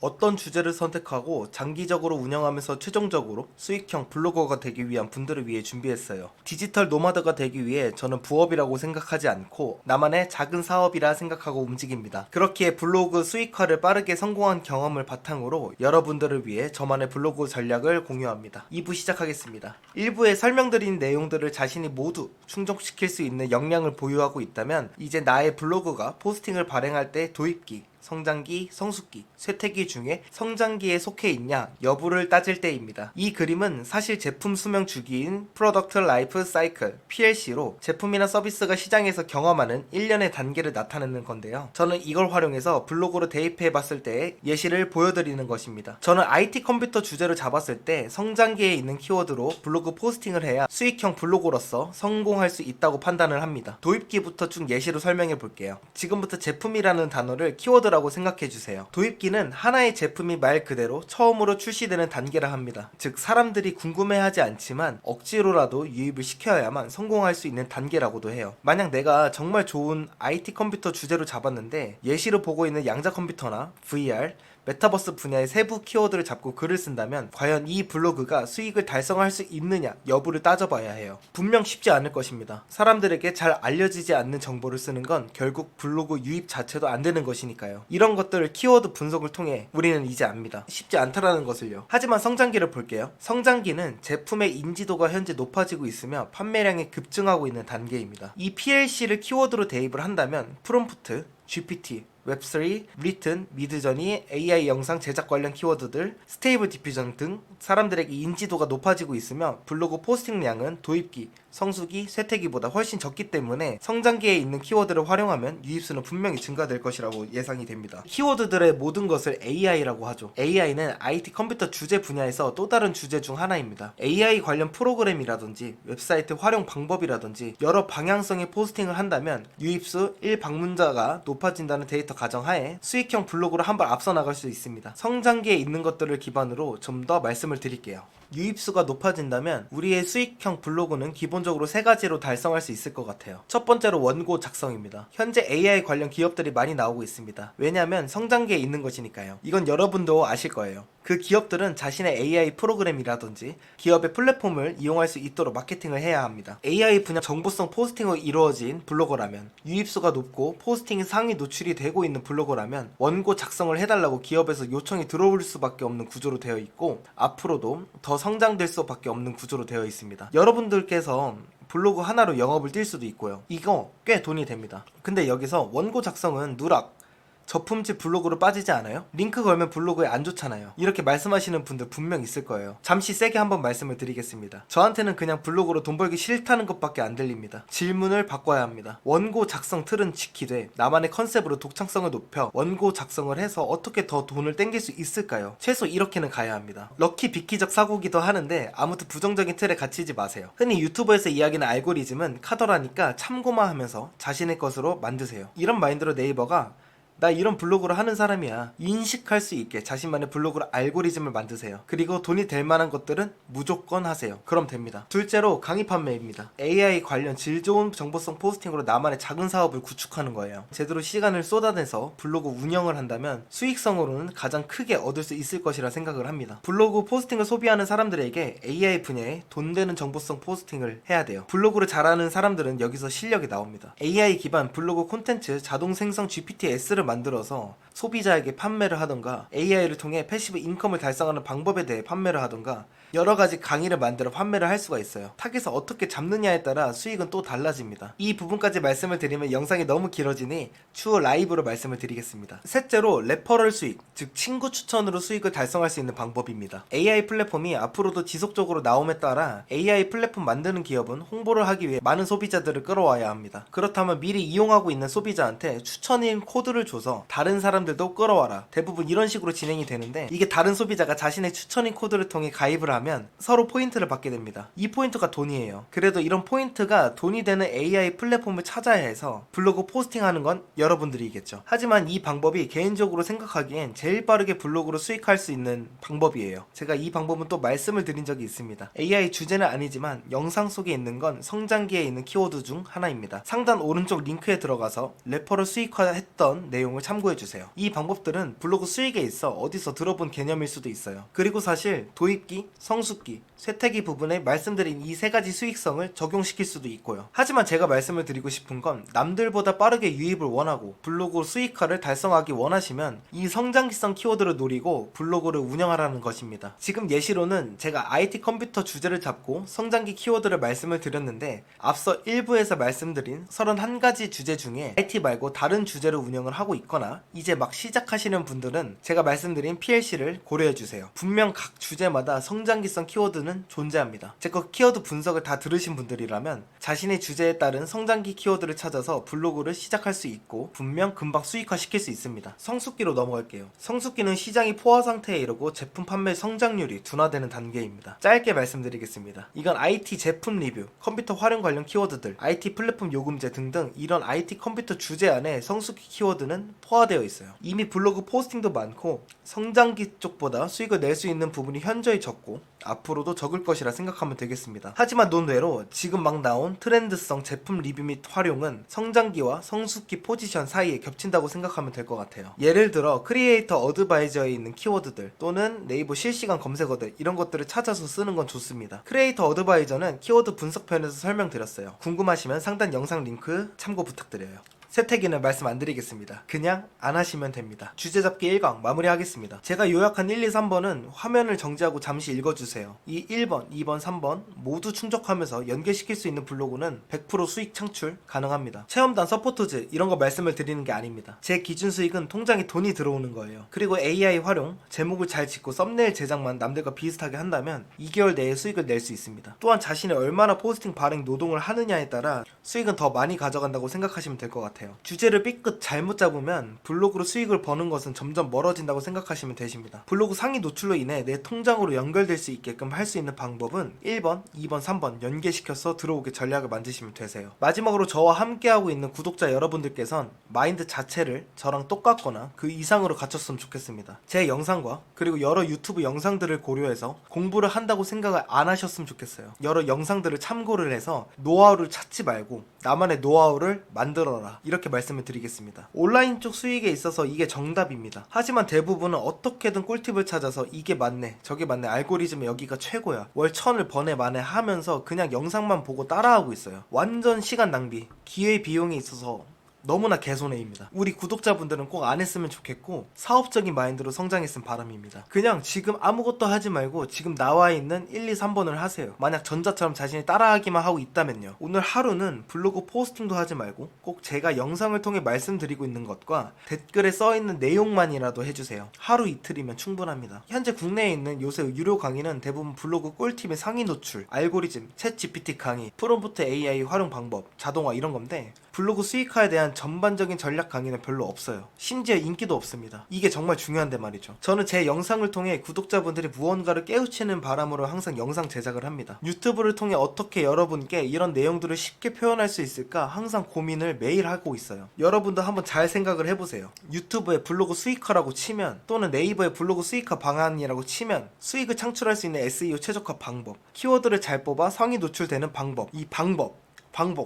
어떤 주제를 선택하고 장기적으로 운영하면서 최종적으로 수익형 블로거가 되기 위한 분들을 위해 준비했어요. 디지털 노마드가 되기 위해 저는 부업이라고 생각하지 않고 나만의 작은 사업이라 생각하고 움직입니다. 그렇기에 블로그 수익화를 빠르게 성공한 경험을 바탕으로 여러분들을 위해 저만의 블로그 전략을 공유합니다. 2부 시작하겠습니다. 1부에 설명드린 내용들을 자신이 모두 충족시킬 수 있는 역량을 보유하고 있다면 이제 나의 블로그가 포스팅을 발행할 때 도입기, 성장기, 성숙기, 쇠퇴기 중에 성장기에 속해 있냐 여부를 따질 때입니다. 이 그림은 사실 제품 수명 주기인 Product Life Cycle (PLC로) 제품이나 서비스가 시장에서 경험하는 1년의 단계를 나타내는 건데요. 저는 이걸 활용해서 블로그로 대입해 봤을 때의 예시를 보여드리는 것입니다. 저는 IT 컴퓨터 주제로 잡았을 때 성장기에 있는 키워드로 블로그 포스팅을 해야 수익형 블로거로서 성공할 수 있다고 판단을 합니다. 도입기부터 쭉 예시로 설명해 볼게요. 지금부터 제품이라는 단어를 키워드라고 생각해주세요. 도입기는 하나의 제품이 말 그대로 처음으로 출시되는 단계라 합니다. 즉 사람들이 궁금해하지 않지만 억지로라도 유입을 시켜야만 성공할 수 있는 단계라고도 해요. 만약 내가 정말 좋은 IT 컴퓨터 주제로 잡았는데 예시로 보고 있는 양자 컴퓨터나 VR, 메타버스 분야의 세부 키워드를 잡고 글을 쓴다면 과연 이 블로그가 수익을 달성할 수 있느냐 여부를 따져봐야 해요. 분명 쉽지 않을 것입니다. 사람들에게 잘 알려지지 않는 정보를 쓰는 건 결국 블로그 유입 자체도 안 되는 것이니까요. 이런 것들을 키워드 분석을 통해 우리는 이제 압니다. 쉽지 않다라는 것을요. 하지만 성장기를 볼게요. 성장기는 제품의 인지도가 현재 높아지고 있으며 판매량이 급증하고 있는 단계입니다. 이 PLC를 키워드로 대입을 한다면 프롬프트, GPT, 웹3, 리튼, 미드저니, AI 영상 제작 관련 키워드들, 스테이블 디퓨전 등 사람들에게 인지도가 높아지고 있으며 블로그 포스팅량은 도입기, 성수기, 쇠퇴기보다 훨씬 적기 때문에 성장기에 있는 키워드를 활용하면 유입수는 분명히 증가될 것이라고 예상이 됩니다. 키워드들의 모든 것을 AI라고 하죠. AI는 IT 컴퓨터 주제 분야에서 또 다른 주제 중 하나입니다. AI 관련 프로그램이라든지 웹사이트 활용 방법이라든지 여러 방향성의 포스팅을 한다면 유입수 1방문자가 높아진다는 데이터 가정하에 수익형 블로그로 한 발 앞서 나갈 수 있습니다. 성장기에 있는 것들을 기반으로 좀 더 말씀을 드릴게요. 유입수가 높아진다면 우리의 수익형 블로그는 기본적으로 세 가지로 달성할 수 있을 것 같아요. 첫 번째로 원고 작성입니다. 현재 AI 관련 기업들이 많이 나오고 있습니다. 왜냐하면 성장기에 있는 것이니까요. 이건 여러분도 아실 거예요. 그 기업들은 자신의 AI 프로그램이라든지 기업의 플랫폼을 이용할 수 있도록 마케팅을 해야 합니다. AI 분야 정보성 포스팅으로 이루어진 블로거라면, 유입수가 높고 포스팅이 상위 노출이 되고 있는 블로거라면 원고 작성을 해달라고 기업에서 요청이 들어올 수밖에 없는 구조로 되어 있고 앞으로도 더 성장될 수밖에 없는 구조로 되어 있습니다. 여러분들께서 블로그 하나로 영업을 뛸 수도 있고요. 이거 꽤 돈이 됩니다. 근데 여기서 원고 작성은 누락, 저품질 블로그로 빠지지 않아요? 링크 걸면 블로그에 안 좋잖아요. 이렇게 말씀하시는 분들 분명 있을 거예요. 잠시 세게 한번 말씀을 드리겠습니다. 저한테는 그냥 블로그로 돈 벌기 싫다는 것밖에 안 들립니다. 질문을 바꿔야 합니다. 원고 작성 틀은 지키되 나만의 컨셉으로 독창성을 높여 원고 작성을 해서 어떻게 더 돈을 땡길 수 있을까요? 최소 이렇게는 가야 합니다. 럭키 비키적 사고기도 하는데 아무튼 부정적인 틀에 갇히지 마세요. 흔히 유튜버에서 이야기하는 알고리즘은 카더라니까 참고만 하면서 자신의 것으로 만드세요. 이런 마인드로 네이버가 나 이런 블로그를 하는 사람이야 인식할 수 있게 자신만의 블로그로 알고리즘을 만드세요. 그리고 돈이 될 만한 것들은 무조건 하세요. 그럼 됩니다. 둘째로 강의 판매입니다. AI 관련 질 좋은 정보성 포스팅으로 나만의 작은 사업을 구축하는 거예요. 제대로 시간을 쏟아내서 블로그 운영을 한다면 수익성으로는 가장 크게 얻을 수 있을 것이라 생각을 합니다. 블로그 포스팅을 소비하는 사람들에게 AI 분야에 돈 되는 정보성 포스팅을 해야 돼요. 블로그를 잘하는 사람들은 여기서 실력이 나옵니다. AI 기반 블로그 콘텐츠 자동 생성 GPT-S를 만들어서 소비자에게 판매를 하던가 AI를 통해 패시브 인컴을 달성하는 방법에 대해 판매를 하던가 여러가지 강의를 만들어 판매를 할 수가 있어요. 타겟을 어떻게 잡느냐에 따라 수익은 또 달라집니다. 이 부분까지 말씀을 드리면 영상이 너무 길어지니 추후 라이브로 말씀을 드리겠습니다. 셋째로 레퍼럴 수익, 즉 친구 추천으로 수익을 달성할 수 있는 방법입니다. AI 플랫폼이 앞으로도 지속적으로 나옴에 따라 AI 플랫폼 만드는 기업은 홍보를 하기 위해 많은 소비자들을 끌어와야 합니다. 그렇다면 미리 이용하고 있는 소비자한테 추천인 코드를 줘서 다른 사람들도 끌어와라. 대부분 이런 식으로 진행이 되는데 이게 다른 소비자가 자신의 추천인 코드를 통해 가입을 하면 서로 포인트를 받게 됩니다. 이 포인트가 돈이에요. 그래도 이런 포인트가 돈이 되는 AI 플랫폼을 찾아야 해서 블로그 포스팅하는 건 여러분들이겠죠. 하지만 이 방법이 개인적으로 생각하기엔 제일 빠르게 블로그로 수익할 수 있는 방법이에요. 제가 이 방법은 또 말씀을 드린 적이 있습니다. AI 주제는 아니지만 영상 속에 있는 건 성장기에 있는 키워드 중 하나입니다. 상단 오른쪽 링크에 들어가서 레퍼럴 수익화했던 내용 내용을 참고해주세요. 이 방법들은 블로그 수익에 있어 어디서 들어본 개념일 수도 있어요. 그리고 사실 도입기, 성숙기, 쇠퇴기 부분에 말씀드린 이 세 가지 수익성을 적용시킬 수도 있고요. 하지만 제가 말씀을 드리고 싶은 건 남들보다 빠르게 유입을 원하고 블로그 수익화를 달성하기 원하시면 이 성장기성 키워드를 노리고 블로그를 운영하라는 것입니다. 지금 예시로는 제가 IT 컴퓨터 주제를 잡고 성장기 키워드를 말씀을 드렸는데 앞서 1부에서 말씀드린 31가지 주제 중에 IT 말고 다른 주제를 운영을 하고 있거나 이제 막 시작하시는 분들은 제가 말씀드린 PLC를 고려해주세요. 분명 각 주제마다 성장기성 키워드는 존재합니다. 제 거 키워드 분석을 다 들으신 분들이라면 자신의 주제에 따른 성장기 키워드를 찾아서 블로그를 시작할 수 있고 분명 금방 수익화 시킬 수 있습니다. 성숙기로 넘어갈게요. 성숙기는 시장이 포화 상태에 이르고 제품 판매 성장률이 둔화되는 단계입니다. 짧게 말씀드리겠습니다. 이건 IT 제품 리뷰, 컴퓨터 활용 관련 키워드들, IT 플랫폼 요금제 등등 이런 IT 컴퓨터 주제 안에 성숙기 키워드는 포화되어 있어요. 이미 블로그 포스팅도 많고 성장기 쪽보다 수익을 낼 수 있는 부분이 현저히 적고 앞으로도 적을 것이라 생각하면 되겠습니다. 하지만 논외로 지금 막 나온 트렌드성 제품 리뷰 및 활용은 성장기와 성숙기 포지션 사이에 겹친다고 생각하면 될 것 같아요. 예를 들어 크리에이터 어드바이저에 있는 키워드들 또는 네이버 실시간 검색어들 이런 것들을 찾아서 쓰는 건 좋습니다. 크리에이터 어드바이저는 키워드 분석편에서 설명드렸어요. 궁금하시면 상단 영상 링크 참고 부탁드려요. 쇠퇴기는 말씀 안 드리겠습니다. 그냥 안 하시면 됩니다. 주제 잡기 1강 마무리하겠습니다. 제가 요약한 1, 2, 3번은 화면을 정지하고 잠시 읽어주세요. 이 1번, 2번, 3번 모두 충족하면서 연계시킬 수 있는 블로그는 100% 수익 창출 가능합니다. 체험단 서포터즈 이런 거 말씀을 드리는 게 아닙니다. 제 기준 수익은 통장에 돈이 들어오는 거예요. 그리고 AI 활용, 제목을 잘 짓고 썸네일 제작만 남들과 비슷하게 한다면 2개월 내에 수익을 낼 수 있습니다. 또한 자신이 얼마나 포스팅 발행 노동을 하느냐에 따라 수익은 더 많이 가져간다고 생각하시면 될 것 같아요. 주제를 삐끗 잘못 잡으면 블로그로 수익을 버는 것은 점점 멀어진다고 생각하시면 되십니다. 블로그 상위 노출로 인해 내 통장으로 연결될 수 있게끔 할 수 있는 방법은 1번, 2번, 3번 연계시켜서 들어오게 전략을 만드시면 되세요. 마지막으로 저와 함께하고 있는 구독자 여러분들께선 마인드 자체를 저랑 똑같거나 그 이상으로 갖췄으면 좋겠습니다. 제 영상과 그리고 여러 유튜브 영상들을 고려해서 공부를 한다고 생각을 안 하셨으면 좋겠어요. 여러 영상들을 참고를 해서 노하우를 찾지 말고 나만의 노하우를 만들어라 이렇게 말씀을 드리겠습니다. 온라인 쪽 수익에 있어서 이게 정답입니다. 하지만 대부분은 어떻게든 꿀팁을 찾아서 이게 맞네 저게 맞네 알고리즘에 여기가 최고야 월 1000을 버네 마네 하면서 그냥 영상만 보고 따라하고 있어요. 완전 시간 낭비, 기회 비용이 있어서 너무나 개손해입니다. 우리 구독자분들은 꼭 안 했으면 좋겠고 사업적인 마인드로 성장했으면 바람입니다. 그냥 지금 아무것도 하지 말고 지금 나와 있는 1, 2, 3번을 하세요. 만약 전자처럼 자신이 따라하기만 하고 있다면요. 오늘 하루는 블로그 포스팅도 하지 말고 꼭 제가 영상을 통해 말씀드리고 있는 것과 댓글에 써있는 내용만이라도 해주세요. 하루 이틀이면 충분합니다. 현재 국내에 있는 요새 유료 강의는 대부분 블로그 꿀팁의 상위 노출, 알고리즘, 챗 GPT 강의, 프롬프트 AI 활용 방법, 자동화 이런 건데 블로그 수익화에 대한 전반적인 전략 강의는 별로 없어요. 심지어 인기도 없습니다. 이게 정말 중요한데 말이죠. 저는 제 영상을 통해 구독자분들이 무언가를 깨우치는 바람으로 항상 영상 제작을 합니다. 유튜브를 통해 어떻게 여러분께 이런 내용들을 쉽게 표현할 수 있을까 항상 고민을 매일 하고 있어요. 여러분도 한번 잘 생각을 해보세요. 유튜브에 블로그 수익화라고 치면 또는 네이버에 블로그 수익화 방안이라고 치면 수익을 창출할 수 있는 SEO 최적화 방법, 키워드를 잘 뽑아 상위 노출되는 방법, 이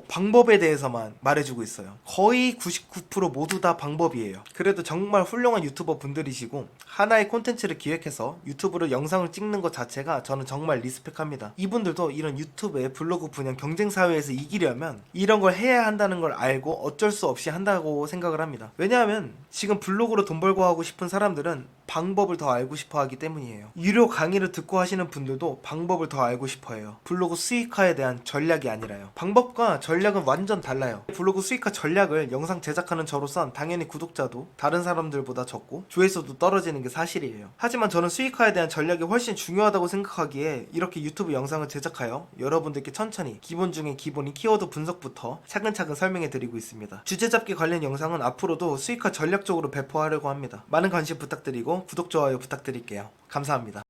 방법에 대해서만 말해주고 있어요. 거의 99% 모두 다 방법이에요. 그래도 정말 훌륭한 유튜버 분들이시고 하나의 콘텐츠를 기획해서 유튜브로 영상을 찍는 것 자체가 저는 정말 리스펙합니다. 이분들도 이런 유튜브의 블로그 분야 경쟁 사회에서 이기려면 이런 걸 해야 한다는 걸 알고 어쩔 수 없이 한다고 생각을 합니다. 왜냐하면 지금 블로그로 돈 벌고 하고 싶은 사람들은 방법을 더 알고 싶어 하기 때문이에요. 유료 강의를 듣고 하시는 분들도 방법을 더 알고 싶어 해요. 블로그 수익화에 대한 전략이 아니라요. 방법과 전략은 완전 달라요. 블로그 수익화 전략을 영상 제작하는 저로선 당연히 구독자도 다른 사람들보다 적고 조회수도 떨어지는 게 사실이에요. 하지만 저는 수익화에 대한 전략이 훨씬 중요하다고 생각하기에 이렇게 유튜브 영상을 제작하여 여러분들께 천천히 기본 중에 기본인 키워드 분석부터 차근차근 설명해 드리고 있습니다. 주제 잡기 관련 영상은 앞으로도 수익화 전략적으로 배포하려고 합니다. 많은 관심 부탁드리고 구독, 좋아요 부탁드릴게요. 감사합니다.